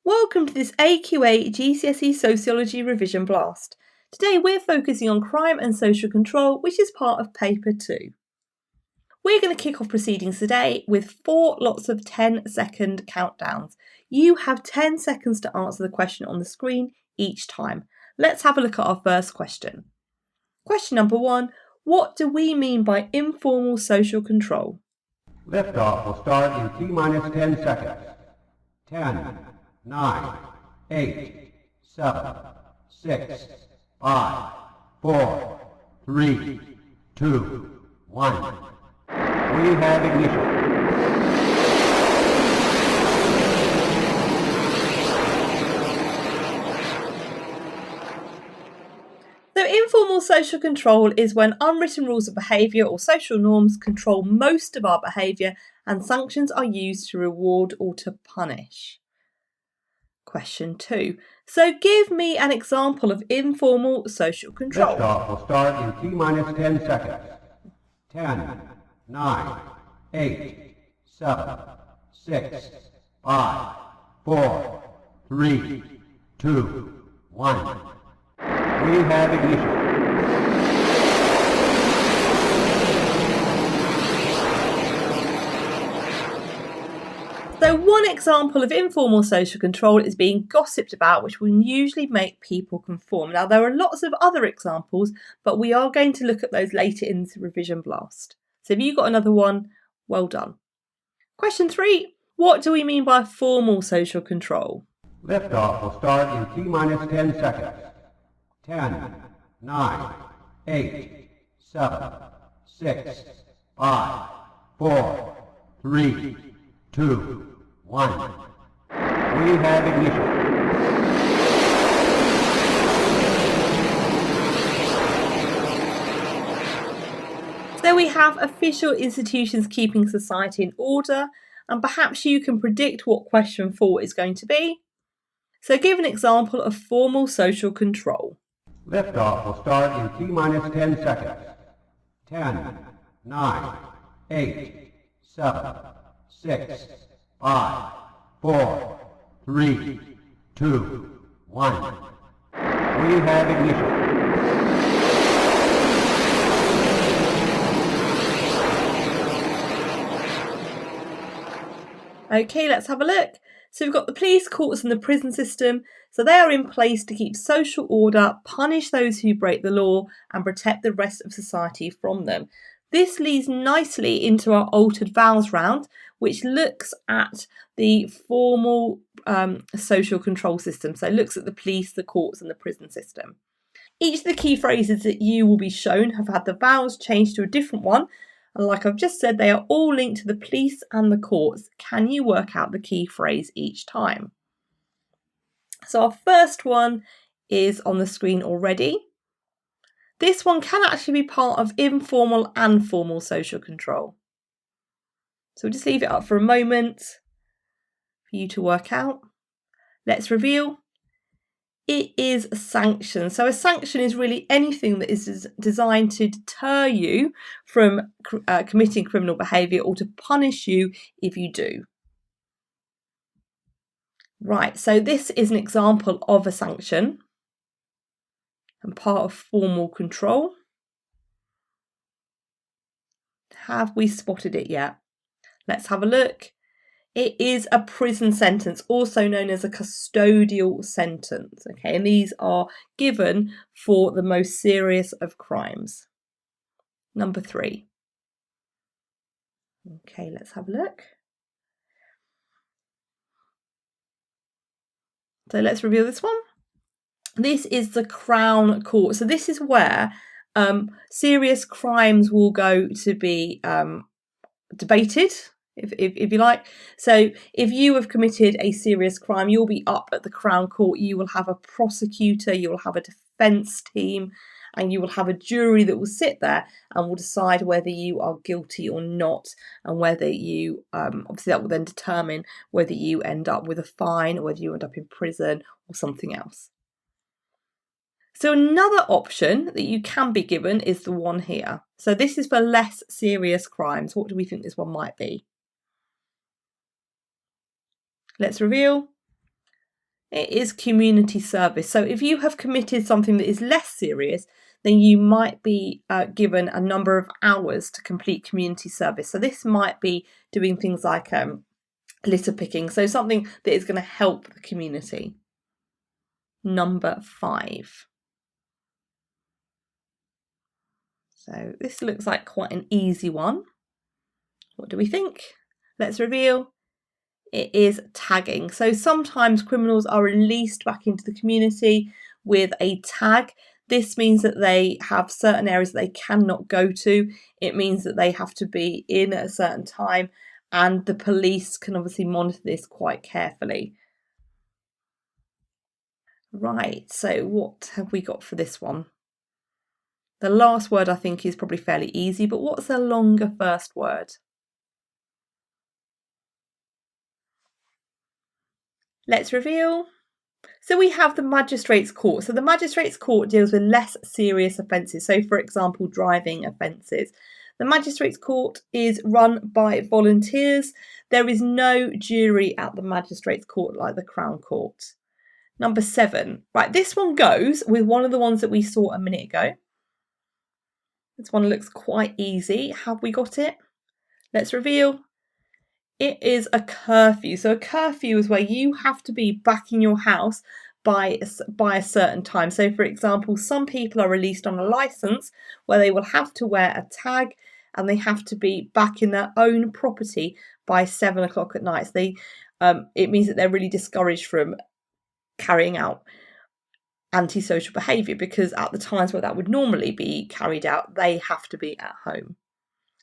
Welcome to this AQA GCSE Sociology revision blast. Today we're focusing on crime and social control, which is part of paper 2. We're going to kick off proceedings today with 4 lots of 10-second countdowns. You have 10 seconds to answer the question on the screen each time. Let's have a look at our first question. Question number 1. What do we mean by informal social control? Liftoff will start in T-minus 10 seconds. 10, 9, 8, 7, 6, 5, 4, 3, 2, 1. We have ignition. So informal social control is when unwritten rules of behaviour or social norms control most of our behaviour and sanctions are used to reward or to punish. Question 2. So give me an example of informal social control. Liftoff will start in T-minus 10 seconds. 10, 9, 8, 7, 6, 5, 4, 3, 2, 1. We have ignition. So one example of informal social control is being gossiped about, which will usually make people conform. Now there are lots of other examples, but we are going to look at those later in this revision blast. So if you've got another one, well done. Question 3. What do we mean by formal social control? Liftoff will start in T-minus 10 seconds. 10, 9, 8, 7, 6, 5, 4, 3, 2, 1. We have ignition. So we have official institutions keeping society in order, and perhaps you can predict what question 4 is going to be. So give an example of formal social control. Liftoff will start in T-minus 10 seconds. 10, 9, 8, 7, 6, 5, 4, 3, 2, 1. We have ignition. Okay, let's have a look. So we've got the police, courts and the prison system. So they are in place to keep social order, punish those who break the law and protect the rest of society from them. This leads nicely into our altered vowels round, which looks at the formal social control system. So it looks at the police, the courts and the prison system. Each of the key phrases that you will be shown have had the vowels changed to a different one. And like I've just said, they are all linked to the police and the courts. Can you work out the key phrase each time? So our first one is on the screen already. This one can actually be part of informal and formal social control. So we'll just leave it up for a moment for you to work out. Let's reveal. It is a sanction. So a sanction is really anything that is designed to deter you from committing criminal behaviour or to punish you if you do. Right, so this is an example of a sanction and part of formal control. Have we spotted it yet? Let's have a look. It is a prison sentence, also known as a custodial sentence. Okay, and these are given for the most serious of crimes. Number 3. Okay, let's have a look. So let's reveal this one. This is the Crown Court. So this is where serious crimes will go to be debated, if you like. So if you have committed a serious crime, you'll be up at the Crown Court. You will have a prosecutor, you will have a defence team, and you will have a jury that will sit there and will decide whether you are guilty or not, and whether you, obviously that will then determine whether you end up with a fine or whether you end up in prison or something else. So another option that you can be given is the one here. So this is for less serious crimes. What do we think this one might be? Let's reveal. It is community service. So if you have committed something that is less serious, then you might be given a number of hours to complete community service. So this might be doing things like litter picking, so something that is going to help the community. Number 5. So this looks like quite an easy one. What do we think? Let's reveal. It is tagging. So sometimes criminals are released back into the community with a tag. This means that they have certain areas that they cannot go to. It means that they have to be in at a certain time, and the police can obviously monitor this quite carefully. Right, so what have we got for this one? The last word I think is probably fairly easy, but what's the longer first word? Let's reveal. So we have the magistrates' court. So the magistrates' court deals with less serious offences. So for example, driving offences. The magistrates' court is run by volunteers. There is no jury at the magistrates' court like the Crown Court. Number 7. Right, this one goes with one of the ones that we saw a minute ago. This one looks quite easy. Have we got it? Let's reveal. It is a curfew. So a curfew is where you have to be back in your house by a certain time. So for example, some people are released on a licence where they will have to wear a tag and they have to be back in their own property by 7 o'clock at night. So it means that they're really discouraged from carrying out antisocial behaviour, because at the times where that would normally be carried out, they have to be at home.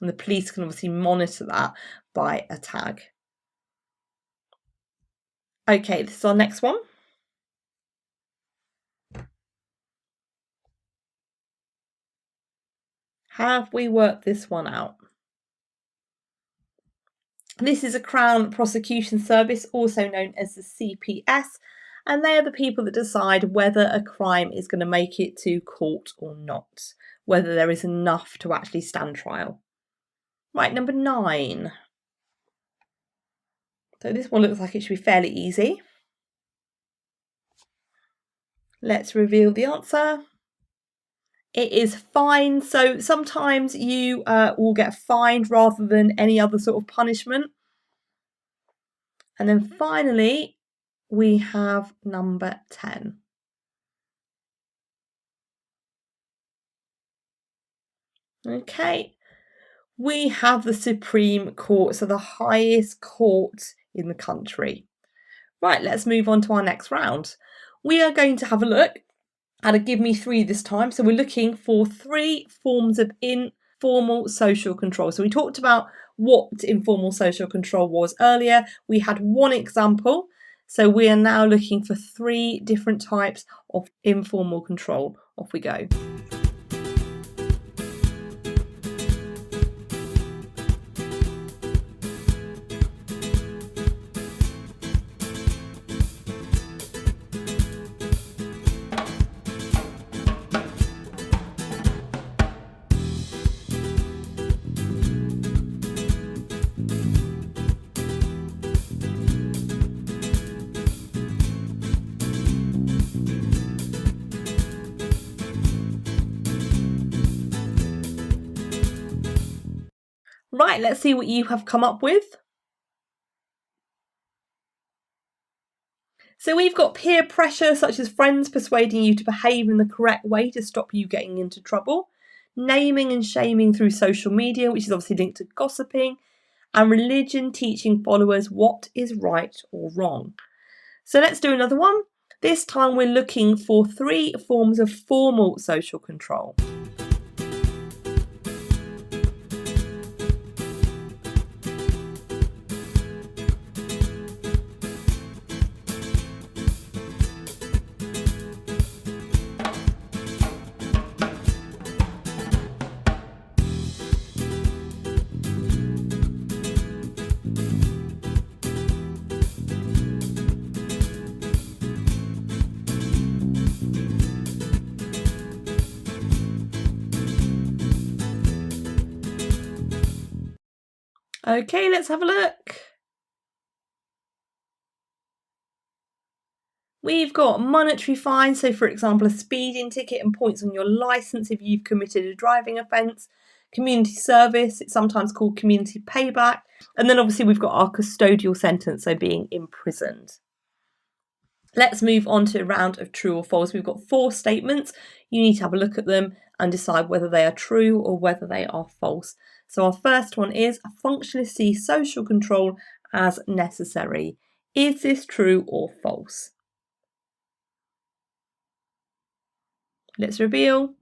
And the police can obviously monitor that by a tag. Okay, this is our next one. Have we worked this one out? This is a Crown Prosecution Service, also known as the CPS, and they are the people that decide whether a crime is going to make it to court or not, whether there is enough to actually stand trial. Right, number 9. So this one looks like it should be fairly easy. Let's reveal the answer. It is fine. So sometimes you will get fined rather than any other sort of punishment. And then finally, we have number 10. Okay, we have the Supreme Court, so the highest court in the country. Right, let's move on to our next round. We are going to have a look at a Give Me 3 this time. So we're looking for 3 forms of informal social control. So we talked about what informal social control was earlier. We had one example. So we are now looking for 3 different types of informal control. Off we go. Right, let's see what you have come up with. So we've got peer pressure, such as friends persuading you to behave in the correct way to stop you getting into trouble. Naming and shaming through social media, which is obviously linked to gossiping. And religion teaching followers what is right or wrong. So let's do another one. This time we're looking for 3 forms of formal social control. Okay, let's have a look. We've got monetary fines, so for example, a speeding ticket and points on your licence if you've committed a driving offence. Community service, it's sometimes called community payback. And then obviously we've got our custodial sentence, so being imprisoned. Let's move on to a round of true or false. We've got 4 statements. You need to have a look at them and decide whether they are true or whether they are false. So our first one is, functionalists see social control as necessary. Is this true or false? Let's reveal.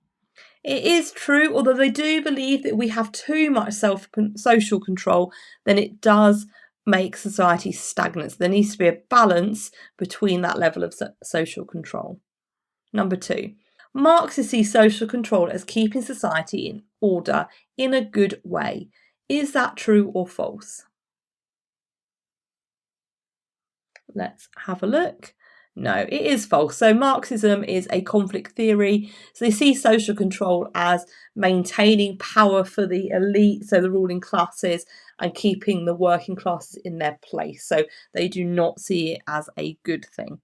It is true, although they do believe that we have too much social control, then it does make society stagnant. So there needs to be a balance between that level of social control. Number 2, Marxists see social control as keeping society in order in a good way. Is that true or false? Let's have a look. No, it is false. So Marxism is a conflict theory. So they see social control as maintaining power for the elite, so the ruling classes, and keeping the working classes in their place. So they do not see it as a good thing.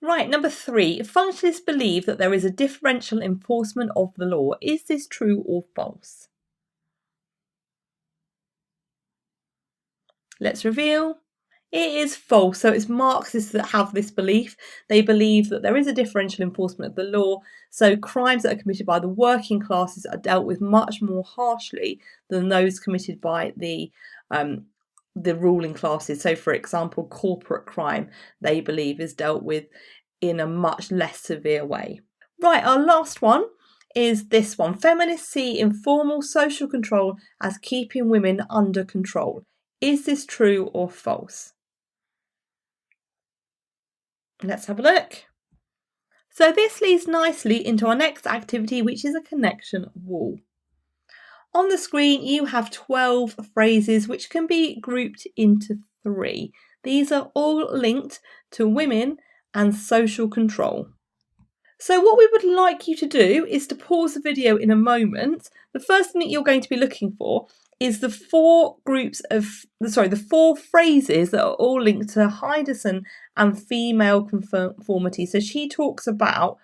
Right, number 3, functionalists believe that there is a differential enforcement of the law. Is this true or false? Let's reveal. It is false. So it's Marxists that have this belief. They believe that there is a differential enforcement of the law. So crimes that are committed by the working classes are dealt with much more harshly than those committed by the ruling classes. So, for example, corporate crime, they believe, is dealt with in a much less severe way. Right, our last one is this one. Feminists see informal social control as keeping women under control. Is this true or false? Let's have a look. So this leads nicely into our next activity, which is a connection wall. On the screen, you have 12 phrases which can be grouped into 3. These are all linked to women and social control. So what we would like you to do is to pause the video in a moment. The first thing that you're going to be looking for is the 4 phrases that are all linked to Heiderson and female conformity. So she talks about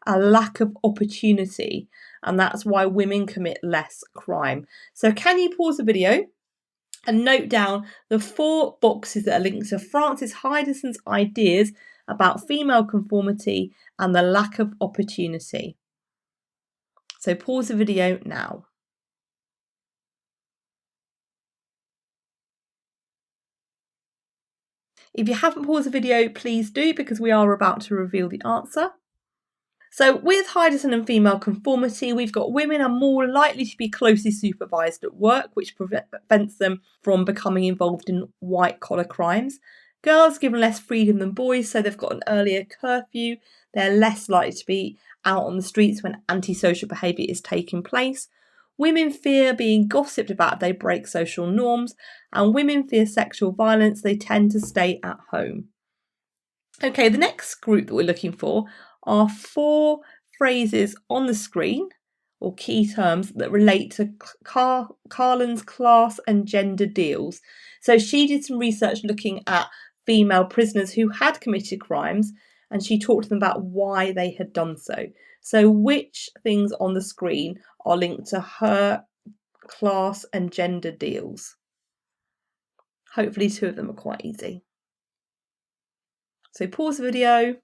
a lack of opportunity, and that's why women commit less crime. So can you pause the video and note down the 4 boxes that are linked to Frances Heiderson's ideas about female conformity and the lack of opportunity. So pause the video now. If you haven't paused the video, please do, because we are about to reveal the answer. So with Heiderson and female conformity, we've got women are more likely to be closely supervised at work, which prevents them from becoming involved in white-collar crimes. Girls given less freedom than boys, so they've got an earlier curfew. They're less likely to be out on the streets when antisocial behaviour is taking place. Women fear being gossiped about if they break social norms, and women fear sexual violence. They tend to stay at home. Okay, the next group that we're looking for are 4 phrases on the screen, or key terms, that relate to Carlin's class and gender deals. So she did some research looking at female prisoners who had committed crimes, and she talked to them about why they had done so. So which things on the screen are linked to her class and gender deals? Hopefully 2 of them are quite easy. So pause the video,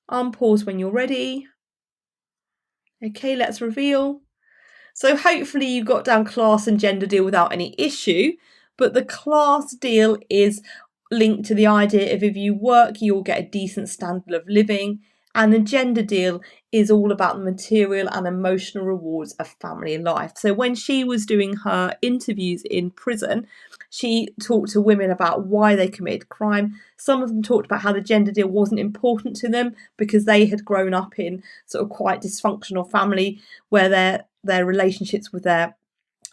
unpause when you're ready. Okay, let's reveal. So hopefully you got down class and gender deal without any issue, but the class deal is linked to the idea of if you work, you'll get a decent standard of living, and the gender deal is all about the material and emotional rewards of family life. So when she was doing her interviews in prison, she talked to women about why they committed crime. Some of them talked about how the gender deal wasn't important to them because they had grown up in sort of quite dysfunctional family where their relationships with their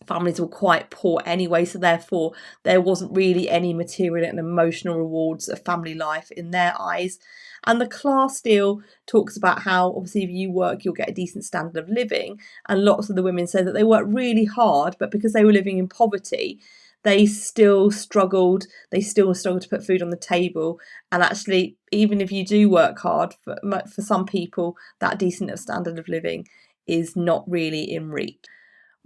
families were quite poor anyway, so therefore there wasn't really any material and emotional rewards of family life in their eyes. And the class deal talks about how obviously if you work you'll get a decent standard of living, and lots of the women said that they worked really hard, but because they were living in poverty they still struggled to put food on the table. And actually, even if you do work hard, for some people, that decent standard of living is not really in reach.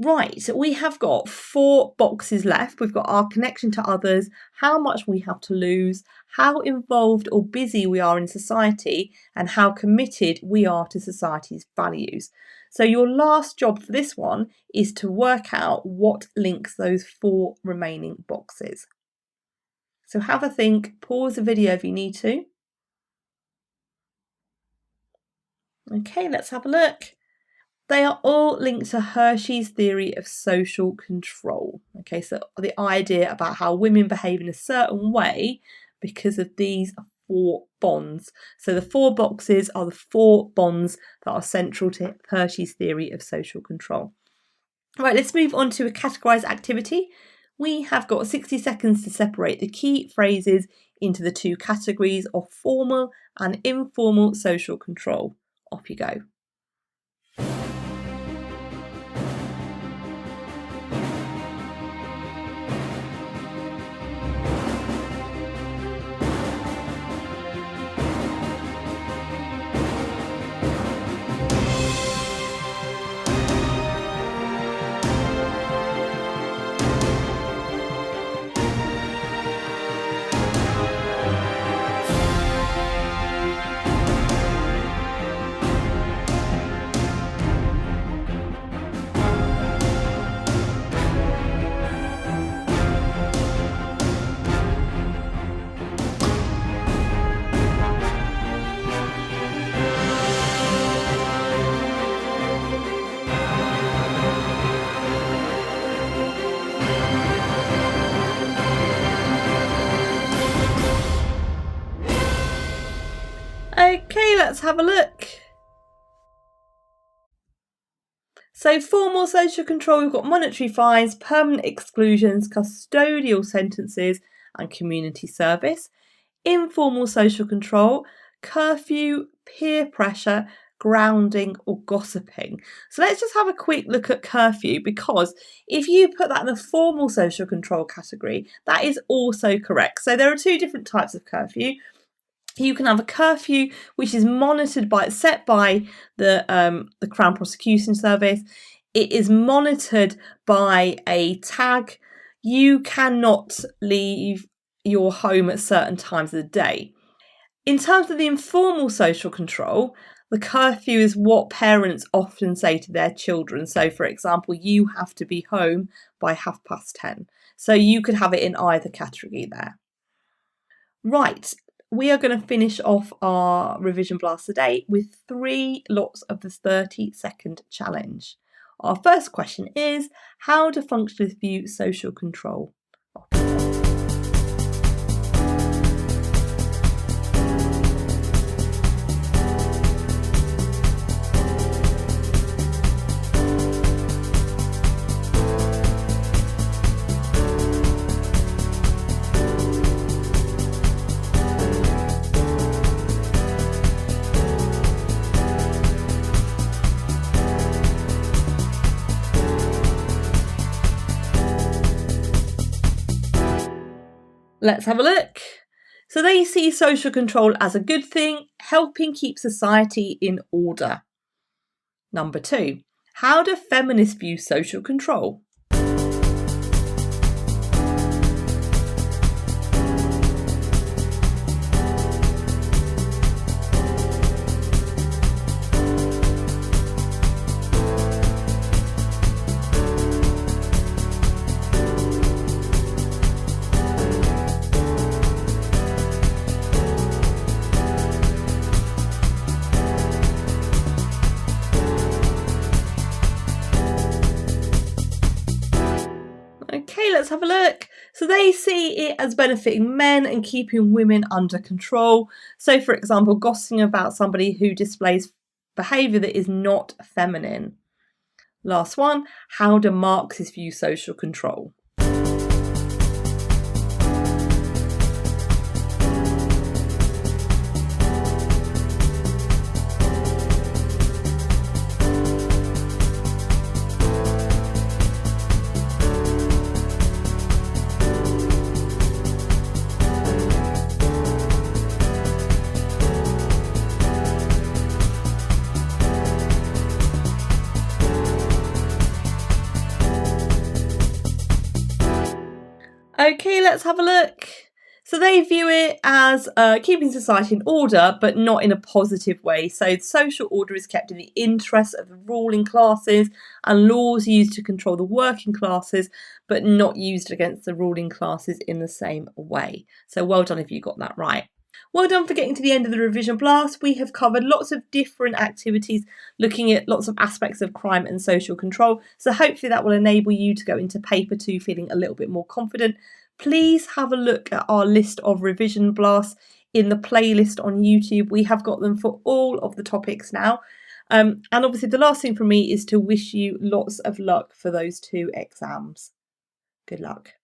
Right, we have got 4 boxes left. We've got our connection to others, how much we have to lose, how involved or busy we are in society, and how committed we are to society's values. So your last job for this one is to work out what links those 4 remaining boxes. So have a think, pause the video if you need to. Okay, let's have a look. They are all linked to Hershey's theory of social control. Okay, so the idea about how women behave in a certain way because of these 4 bonds. So the 4 boxes are the 4 bonds that are central to Hershey's theory of social control. Right, let's move on to a categorised activity. We have got 60 seconds to separate the key phrases into the 2 categories of formal and informal social control. Off you go. Okay, let's have a look. So formal social control, we've got monetary fines, permanent exclusions, custodial sentences and community service. Informal social control, curfew, peer pressure, grounding or gossiping. So let's just have a quick look at curfew, because if you put that in the formal social control category, that is also correct. So there are 2 different types of curfew. You can have a curfew which is monitored set by the Crown Prosecution Service. It is monitored by a tag. You cannot leave your home at certain times of the day. In terms of the informal social control, the curfew is what parents often say to their children. So, for example, you have to be home by 10:30. So you could have it in either category there. Right. We are going to finish off our revision blast today with 3 lots of the 30-second challenge. Our first question is, how do functionalists view social control? Let's have a look. So they see social control as a good thing, helping keep society in order. Number 2, how do feminists view social control? Okay, let's have a look. So they see it as benefiting men and keeping women under control. So, for example, gossiping about somebody who displays behaviour that is not feminine. Last one, how do Marxists view social control? Okay, let's have a look. So they view it as keeping society in order, but not in a positive way. So social order is kept in the interest of the ruling classes, and laws used to control the working classes, but not used against the ruling classes in the same way. So well done if you got that right. Well done for getting to the end of the revision blast. We have covered lots of different activities, looking at lots of aspects of crime and social control. So hopefully that will enable you to go into paper 2 feeling a little bit more confident. Please have a look at our list of revision blasts in the playlist on YouTube. We have got them for all of the topics now. And obviously the last thing from me is to wish you lots of luck for those 2 exams. Good luck.